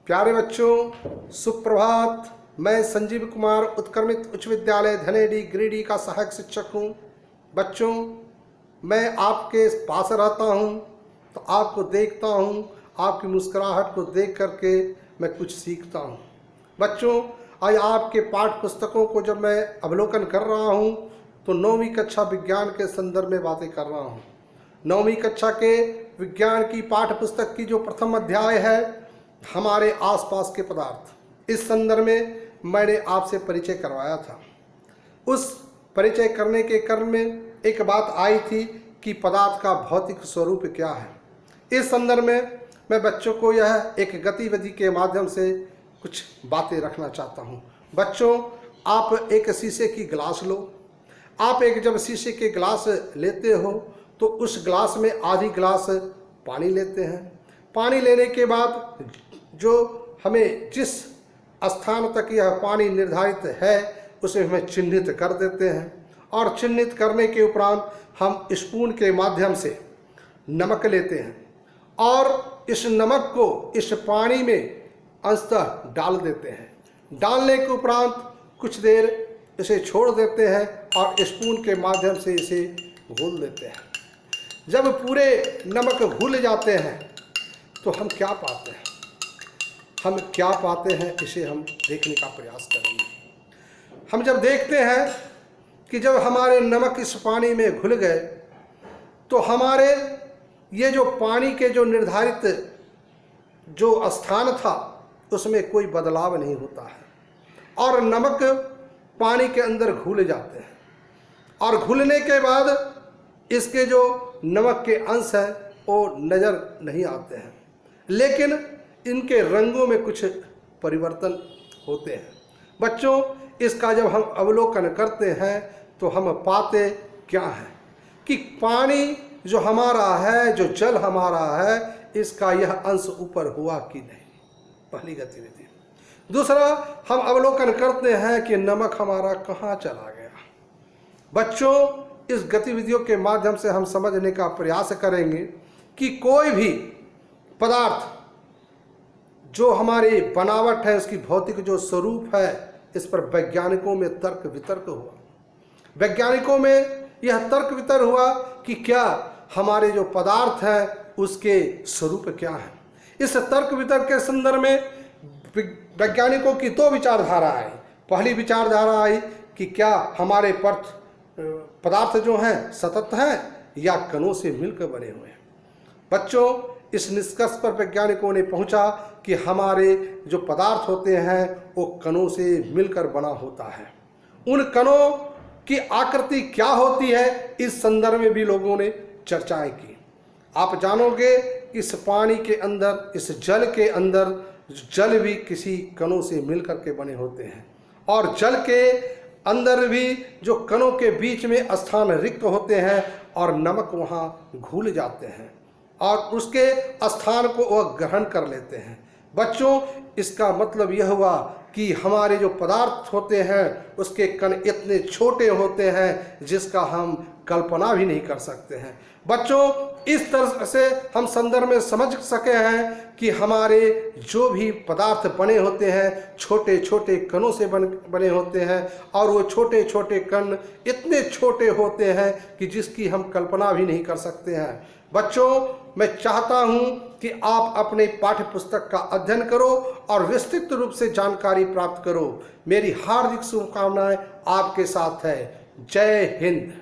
प्यारे बच्चों, सुप्रभात। मैं संजीव कुमार उत्क्रमित उच्च विद्यालय धनेडी गिरिडीह का सहायक शिक्षक हूँ। बच्चों, मैं आपके पास रहता हूँ तो आपको देखता हूँ, आपकी मुस्कुराहट को देख करके मैं कुछ सीखता हूँ। बच्चों, आज आपके पाठ्य पुस्तकों को जब मैं अवलोकन कर रहा हूँ तो 9वीं कक्षा विज्ञान के संदर्भ में बातें कर रहा हूँ। 9वीं कक्षा के विज्ञान की पाठ्य पुस्तक की जो प्रथम अध्याय है हमारे आसपास के पदार्थ, इस संदर्भ में मैंने आपसे परिचय करवाया था। उस परिचय करने के क्रम में एक बात आई थी कि पदार्थ का भौतिक स्वरूप क्या है। इस संदर्भ में मैं बच्चों को यह एक गतिविधि के माध्यम से कुछ बातें रखना चाहता हूँ। बच्चों, आप एक शीशे की गिलास लो। आप एक जब शीशे के गिलास लेते हो तो उस गिलास में आधी गिलास पानी लेते हैं। पानी लेने के बाद जो हमें जिस स्थान तक यह पानी निर्धारित है उसे हमें चिन्हित कर देते हैं, और चिन्हित करने के उपरांत हम स्पून के माध्यम से नमक लेते हैं और इस नमक को इस पानी में अंशतः डाल देते हैं। डालने के उपरांत कुछ देर इसे छोड़ देते हैं और स्पून के माध्यम से इसे घोल देते हैं। जब पूरे नमक घुल जाते हैं तो हम क्या पाते हैं? हम क्या पाते हैं इसे हम देखने का प्रयास करेंगे। हम जब देखते हैं कि जब हमारे नमक इस पानी में घुल गए तो हमारे ये जो पानी के जो निर्धारित जो स्थान था उसमें कोई बदलाव नहीं होता है और नमक पानी के अंदर घुल जाते हैं, और घुलने के बाद इसके जो नमक के अंश हैं वो नज़र नहीं आते हैं, लेकिन इनके रंगों में कुछ परिवर्तन होते हैं। बच्चों, इसका जब हम अवलोकन करते हैं तो हम पाते क्या है कि पानी जो हमारा है, जो जल हमारा है, इसका यह अंश ऊपर हुआ कि नहीं, पहली गतिविधि। दूसरा, हम अवलोकन करते हैं कि नमक हमारा कहाँ चला गया। बच्चों, इस गतिविधियों के माध्यम से हम समझने का प्रयास करेंगे कि कोई भी पदार्थ जो हमारी बनावट है, उसकी भौतिक जो स्वरूप है, इस पर वैज्ञानिकों में तर्क वितर्क हुआ। वैज्ञानिकों में यह तर्क वितर्क हुआ कि क्या हमारे जो पदार्थ हैं उसके स्वरूप क्या है। इस तर्क वितर्क के संदर्भ में वैज्ञानिकों की दो विचारधारा आई। पहली विचारधारा आई कि क्या हमारे पदार्थ जो हैं सतत हैं या कणों से मिलकर बने हुए हैं। बच्चों, इस निष्कर्ष पर वैज्ञानिकों ने पहुंचा कि हमारे जो पदार्थ होते हैं वो कणों से मिलकर बना होता है। उन कणों की आकृति क्या होती है, इस संदर्भ में भी लोगों ने चर्चाएं की। आप जानोगे इस पानी के अंदर, इस जल के अंदर, जल भी किसी कणों से मिलकर के बने होते हैं, और जल के अंदर भी जो कणों के बीच में स्थान रिक्त होते हैं और नमक वहाँ घुल जाते हैं और उसके स्थान को वह ग्रहण कर लेते हैं। बच्चों, इसका मतलब यह हुआ कि हमारे जो पदार्थ होते हैं उसके कण इतने छोटे होते हैं जिसका हम कल्पना भी नहीं कर सकते हैं। बच्चों, इस तरह से हम संदर्भ में समझ सके हैं कि हमारे जो भी पदार्थ बने होते हैं छोटे छोटे कणों से बने होते हैं, और वो छोटे छोटे कण इतने छोटे होते हैं कि जिसकी हम कल्पना भी नहीं कर सकते हैं। बच्चों, मैं चाहता हूं कि आप अपने पाठ्य पुस्तक का अध्ययन करो और विस्तृत रूप से जानकारी प्राप्त करो। मेरी हार्दिक शुभकामनाएं आपके साथ है। जय हिंद।